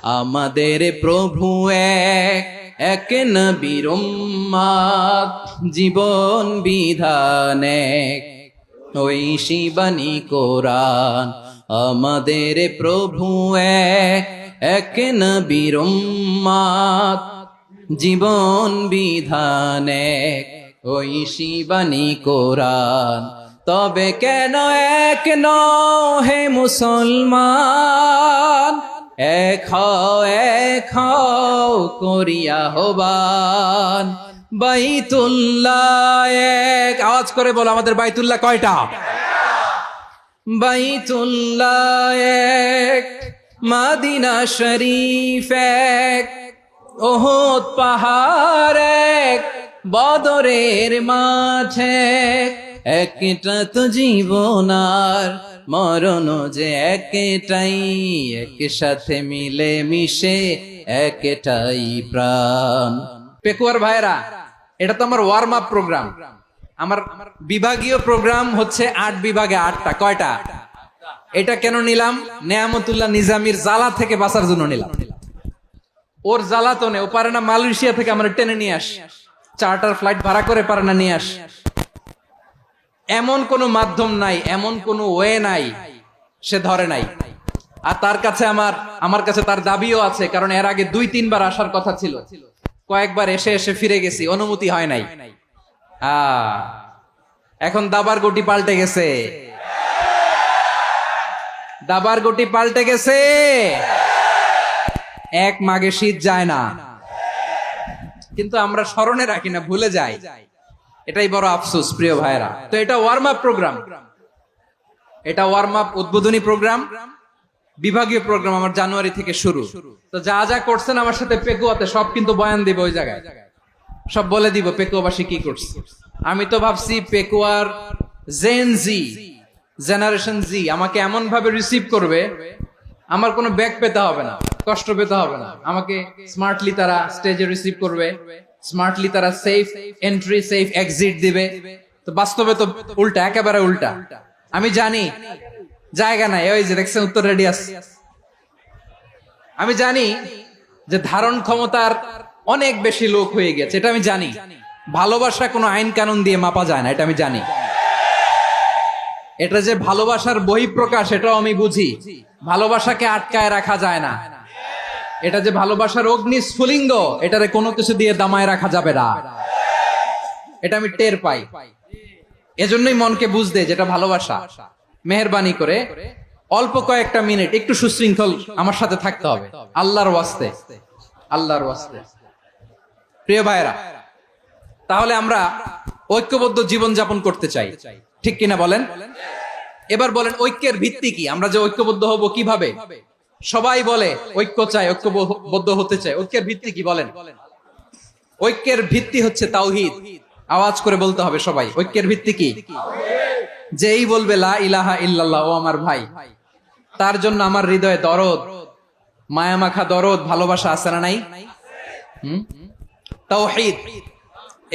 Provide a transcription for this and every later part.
আমাদের প্রভু এক, এক নবীর উম্মত, জীবন বিধান এক, ওই শিবানী কোরআন। আমাদের প্রভু এক, এক নবীর উম্মত, জীবন বিধান এক, ওই শিবানী কোরআন। তবে কেন এক নও হে মুসলমান, এক হও করিয়া হবান। বাইতুল্লাহ এক, আওয়াজ করে বলো আমাদের বাইতুল্লাহ কয়টা? বাইতুল্লাহ এক, মদিনা শরীফ এক, ওহদ পাহাড় এক, বদরের মাঠে একটা তো জীবন আর মরণ যে একটাই, একসাথে মিলে মিশে একটাই প্রাণ। পেকুয়ার ভাইরা, এটা তো আমার ওয়ার্ম আপ প্রোগ্রাম। আমার বিভাগীয় প্রোগ্রাম হচ্ছে 8 বিভাগে 8টা। কয়টা? এটা কেন নিলাম? নেয়ামতুল্লাহ নিজামীর জ্বালা থেকে বাঁচার জন্য নিলাম। ওর জ্বালাতনে ও পারে না মালয়েশিয়া থেকে আমার টেনে নিয়ে আস, চার্টার ফ্লাইট ভাড়া করে পারে না নিয়ে আস। এমন কোন মাধ্যম নাই, এমন কোন ওয়ে নাই সে ধরে নাই। আর তার কাছে আমার কাছে তার দাবিও আছে, কারণ এর আগে 2-3 বার আসার কথা ছিল, কয়েকবার এসে এসে ফিরে গেছি, অনুমতি হয় নাই। এখন দাবার গটি পাল্টে গেছে, দাবার গটি পাল্টে গেছে। এক মাঘে শীত যায় না, কিন্তু আমরা স্মরণে রাখি না, ভুলে যাই। এটাই বড় আফসোস প্রিয় ভাইরা। তো এটা ওয়ার্ম আপ প্রোগ্রাম, এটা ওয়ার্ম আপ উদ্বোধনী প্রোগ্রাম, বিভাগীয় প্রোগ্রাম আমার জানুয়ারি থেকে শুরু। তো যা যা করছেন আমার সাথে পেকুয়াতে সব কিন্তু বয়ান দিব, ওই জায়গায় সব বলে দিব পেকুয়াবাসী কি করছে। আমি তো ভাবছি পেকুয়ার জেন জি, জেনারেশন জি আমাকে এমন ভাবে রিসিভ করবে, আমার কোনো ব্যাক পেতে হবে না, কষ্ট পেতে হবে না। আমাকে স্মার্টলি তারা স্টেজে রিসিভ করবে, স্মার্টলি তারা সেফ এন্ট্রি সেফ এক্সিট দিবে। তো বাস্তবে তো উল্টা, একেবারে উল্টা। আমি জানি জায়গা নাই, ওই যে দেখছেন উত্তর রেডি আছে। আমি জানি যে ধারণ ক্ষমতার অনেক বেশি লোক হয়ে গেছে, এটা আমি জানি। ভালোবাসা কোনো আইন কানুন দিয়ে মাপা যায় না, এটা আমি জানি। এটা যে ভালোবাসার বহিঃপ্রকাশ, এটাও আমি বুঝি। ভালোবাসাকে আটকায় রাখা যায় না। এটা যে ভালোবাসার অগ্নি স্ফুলিঙ্গ, এটারে কোনো কিছু দিয়ে দামায় রাখা যাবে না, এটা আমি টের পাই। এজন্যই মনকে বুঝতে যেটা ভালোবাসা। মেহেরবানি করে অল্প কয়েকটা মিনিট একটু সুশৃঙ্খল আমার সাথে থাকতে হবে, আল্লাহর ওয়াস্তে, আল্লাহর ওয়াস্তে। প্রিয় ভাইরা, তাহলে আমরা ঐক্যবদ্ধ জীবন যাপন করতে চাই, ঠিক কিনা বলেন? এবার বলেন ঐক্যের ভিত্তি কি? আমরা যে ঐক্যবদ্ধ হব কিভাবে? সবাই বলে ঐক্য চাই, ঐক্যবদ্ধ হতে চাই। ঐক্যের ভিত্তি কি বলেন? ঐক্যের ভিত্তি হচ্ছে তাওহীদ। আওয়াজ করে বলতে হবে সবাই, ঐক্যের ভিত্তি কি? যেই বলবে লা ইলাহা ইল্লাল্লাহ, ও আমার ভাই, তার জন্য আমার হৃদয়ে দরদ, মায়ামাখা দরদ, ভালোবাসা আছে না নাই? তাওহীদ।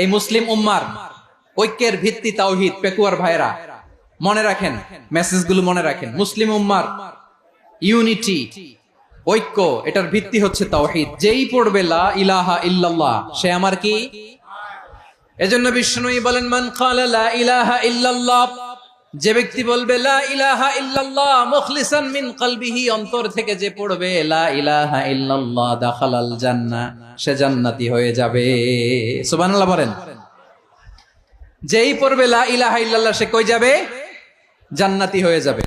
এই মুসলিম উম্মার ঐক্যের ভিত্তি তাওহীদ। পেকুয়ার ভাইরা মনে রাখেন, মেসেজগুলো মনে রাখেন। মুসলিম উম্মার ইউনিটি, ঐক্য, এটার ভিত্তি হচ্ছে তাওহীদ। যেই পড়বে লা ইলাহা ইল্লাল্লাহ, সে আমার কি? এজন্য বিষ্ণুই বলেন, মান ক্বালা লা ইলাহা ইল্লাল্লাহ, যে ব্যক্তি বলবে লা ইলাহা ইল্লাল্লাহ মুখলিসান মিন কলবিহি, অন্তর থেকে যে পড়বে লা ইলাহা ইল্লাল্লাহ, দাখালাল জান্নাহ, সে জান্নাতি হয়ে যাবে। সুবহানাল্লাহ বলেন। যেই পড়বে লা ইলাহা ইল্লাল্লাহ, সে কই যাবে? জান্নাতি হয়ে যাবে।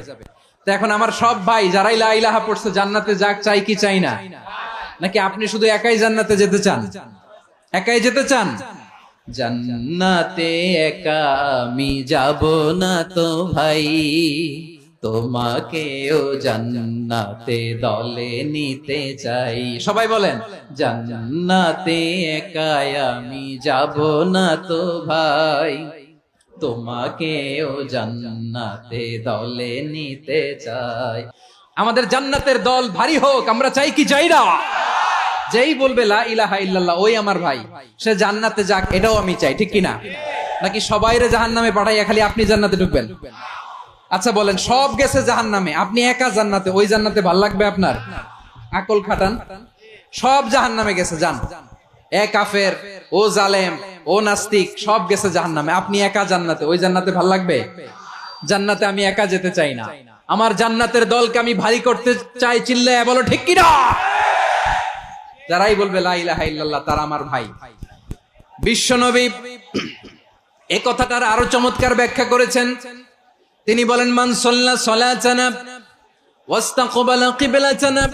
তো এখন আমার সব ভাই যারাই লা ইলাহা পড়ছে জান্নাতে যাক, চাই কি চাই না? নাকি আপনি শুধু একাই জান্নাতে যেতে চান? একাই যেতে চান? জান্নাতে একা আমি যাব না তো ভাই, তোমাকেও জান্নাতে দলে নিতে চাই। সবাই বলেন, জান্নাতে একা আমি যাব না তো ভাই, তোমাকেও জান্নাতে দলে নিতে চাই। আমাদের জান্নাতের দল ভারী হোক, আমরা চাই কি চাই না? যেই বলবে লা ইলাহা ইল্লাল্লাহ, ওই আমার ভাই, সে জান্নাতে যাক, এটাও আমি চাই, ঠিক কিনা? নাকি সবাইরে জাহান্নামে পাঠাইয়া খালি আপনি জান্নাতে ঢুকবেন? আচ্ছা বলেন, সব গেছে জাহান্নামে, আপনি একা জান্নাতে, ওই জান্নাতে ভাল লাগবে আপনার? আকল খাটান, সব জাহান্নামে গেছে। যান, এ কাফের, ও জালেম, ও নাস্তিক, সব গেছে জাহান্নামে। আপনি একা জান্নাতে। ওই জান্নাতে ভাল লাগবে? জান্নাতে আমি একা যেতে চাই না। আমার জান্নাতের দলকে আমি ভারী করতে চাই। চিল্লায় বলো ঠিক কিনা? যারাই বলবে লা ইলাহা ইল্লাল্লাহ তারা আমার ভাই। বিশ্বনবী এই কথাটার আরো চমৎকার ব্যাখ্যা করেছেন। তিনি বলেন, মান সাল্লা সালাতানা ওয়াস্তাকবালা কিবলাতানা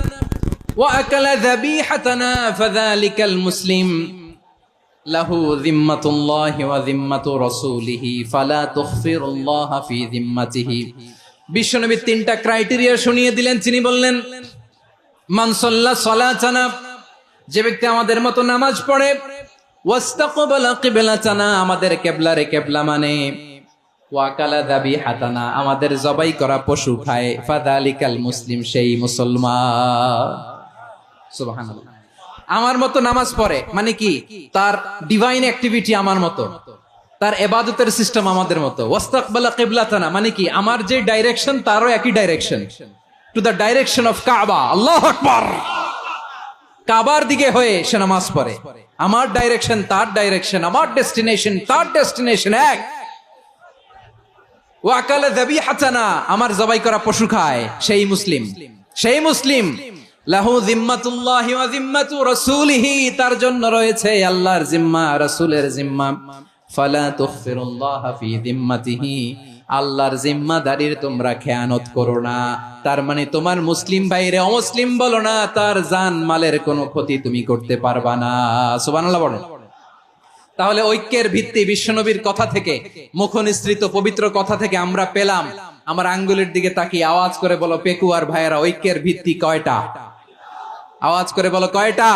ওয়া আকালা যাবিহাতানা ফাযালিকাল মুসলিম লাহু যিম্মাতুল্লাহি ওয়া যিম্মাতু রাসূলিহি ফালা তুখফিরুল্লাহ ফি যিম্মাতিহি। বিশ্বনবী তিনটা ক্রাইটেরিয়া শুনিয়ে দিলেন। তিনি বললেন, মান সাল্লা সালাতানা, যে ব্যক্তি আমাদের মতো নামাজ পড়ে, ওয়াস্তাকবালা কিবলাতানা, আমাদের কিবলারে কিবলা মানে, ওয়াকালা যাবিহাতানা, আমাদের জবাই করা পশু খায়, ফাযালিকাল মুসলিম, সেই মুসলমান। সুবহানাল্লাহ। আমার মতো নামাজ পড়ে মানে কি? তার ডিভাইন অ্যাক্টিভিটি আমার মতো, তার ইবাদতের সিস্টেম আমাদের মতো। ওয়াস্তাকবালা কিবলাতানা মানে কি? আমার যে ডাইরেকশন তারও একই direction, to the direction of কাবা। আল্লাহু আকবার। কাবার দিকে হয়ে সে নামাজ পড়ে। আমার ডাইরেকশন তার ডাইরেকশন, আমার ডেস্টিনেশন তার ডেস্টিনেশন এক। ওয়াকালা যাবিহাতানা, আমার জবাই করা পশু খায়, সেই মুসলিম। সেই মুসলিম। লাহু যিম্মাতুল্লাহি ওয়া যিম্মাতু রাসূলিহি, তার জন্য রয়েছে আল্লাহর জিম্মা, রাসূলের জিম্মা। ফালা তুখফিরুল্লাহ ফি যিম্মাতিহি, আল্লাহর জিম্মাদারির তোমরা খেয়ানত করো না। তার মানে তোমার মুসলিম ভাইরে অমুসলিম বলো না, তার জান মালের কোনো ক্ষতি তুমি করতে পারবা না। সুবহানাল্লাহ বলো। তাহলে ঐক্যের ভিত্তি বিশ্বনবীর কথা থেকে, মুখনিসৃত পবিত্র কথা থেকে আমরা পেলাম। আমার আঙ্গুলের দিকে তাকিয়ে আওয়াজ করে বলো পেকুয়ার ভাইয়েরা, ঐক্যের ভিত্তি কয়টা? আওয়াজ করে বলো কয়টা?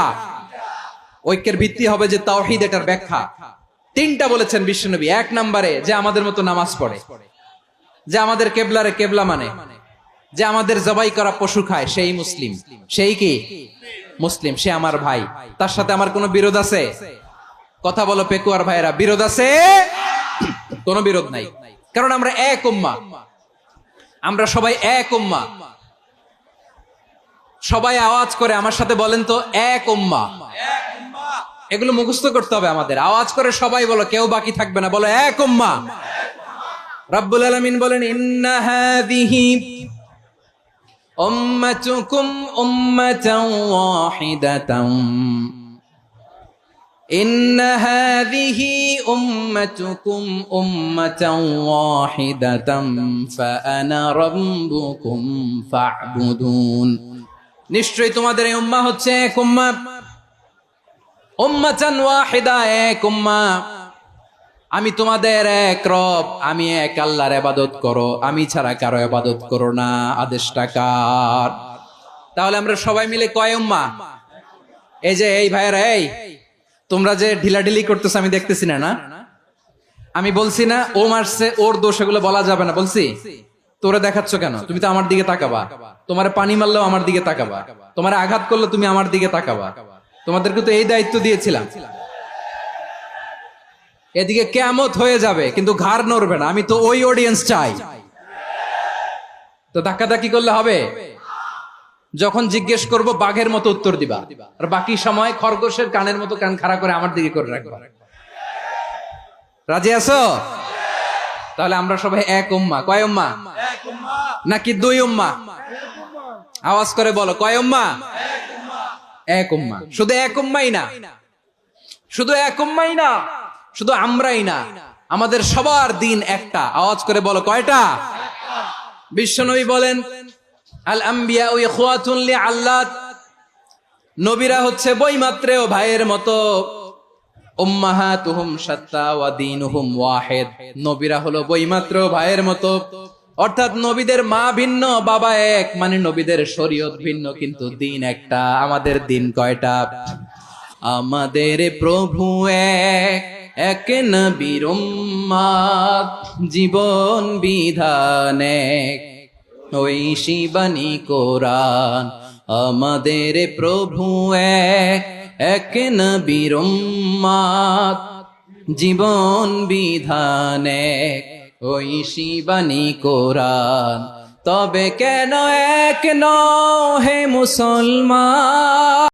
ঐক্যের ভিত্তি হবে যে তাওহীদ, এটার ব্যাখ্যা। তিনটা বলেছেন বিশ্বনবী। এক নম্বরে, যে আমাদের মতো নামাজ পড়ে, যে আমাদের কেবলারে কেবলা মানে, যে আমাদের জবাই করা পশু খায়, সেই মুসলিম। সেই কি? মুসলিম। সে আমার ভাই। তার সাথে আমার কোনো বিরোধ আছে? কথা বলো পেকুয়ার ভাইয়েরা, বিরোধ আছে? কোনো বিরোধ নাই, কারণ আমরা এক উম্মাহ। আমরা সবাই এক উম্মাহ। সবাই আওয়াজ করে আমার সাথে বলেন তো, এক উম্মাহ। এগুলো মুখস্থ করতে হবে আমাদের। আওয়াজ করে সবাই বলো, কেউ বাকি থাকবে না, বলো এক উম্মাহ। রব্বুল আলামিন বলেন, ইন্না হাযিহি উম্মাতুকুম উম্মাতান ওয়াহিদাতান, ইন্না হাযিহি উম্মাতুকুম উম্মাতান ওয়াহিদাতান ফাআনা রাব্বুকুম ফা'বুদুন। নিশ্চয়ই তোমাদের এই উম্মাহ হচ্ছে এক উম্মাহ। উম্মাতান ওয়াহিদা, এক উম্মাহ। আমি তোমাদের এক রব, আমি এক আল্লাহর ইবাদত করো, আমি ছাড়া কারো ইবাদত করো না। আদেশটা কার? তাহলে আমরা সবাই মিলে কয় উম্মাহ? এই যে এই ভাইয়েরা, এই তোমরা যে ঢিলাঢিলি করতেছ আমি দেখতেছি না। না, আমি বলছি না ও মারছে, ওর দোষ, এগুলো বলা যাবে না। বলছি তোরে দেখাচ্ছ কেন? তুমি তো আমার দিকে তাকাবা। তোমার পানি মারলেও আমার দিকে তাকাবা, তোমার আঘাত করলে তুমি আমার দিকে তাকাবা। তোমাদেরকে তো এই দায়িত্ব দিয়েছিলাম। এদিকে কিয়ামত হয়ে যাবে কিন্তু ঘাড় নড়বে না। আমি তো ওই অডিয়েন্স চাই। তো ধাক্কাধাক্কি করলে হবে? যখন জিজ্ঞেস করব বাঘের মতো উত্তর দিবা, আর বাকি সময় খরগোশের কানের মতো কান খাড়া করে আমার দিকে করে রাখবা। রাজি আছো? তাহলে আমরা সবাই এক উম্মাহ। কয় উম্মাহ? নাকি দুই উম্মাহ? আওয়াজ করে বলো, কয় উম্মাহ? এক উম্মাহ। শুধু এক উম্মাই না, শুধু এক উম্মাই না, শুধু আমরাই না, আমাদের সবার দিন একটা। আওয়াজ করে বলো কয়টা? বিশ্বনবী বলেন, আল আম্বিয়া ইখওয়াতুন লিআল্লাত, নবীরা হচ্ছে বৈমাত্রেয় ভাইয়ের মতো। উম্মাহাতুহুম শাত্তা ওয়া দীনুহুম ওয়াহিদ, নবীরা হলো বৈমাত্রেয় ভাইয়ের মতো। অর্থাৎ নবীদের মা ভিন্ন, বাবা এক, মানে নবীদের শরীয়ত ভিন্ন, কিন্তু দিন একটা। আমাদের দিন কয়টা? আমাদের প্রভু এক, এক নবীর উম্মাত, জীবন বিধান এক, ঐশী বাণী কোরআন। আমাদের প্রভু এক, এক নবীর উম্মাত, জীবন বিধান এক, ঐশী বাণী কোরআন। তবে কেন এক নও হে মুসলমান?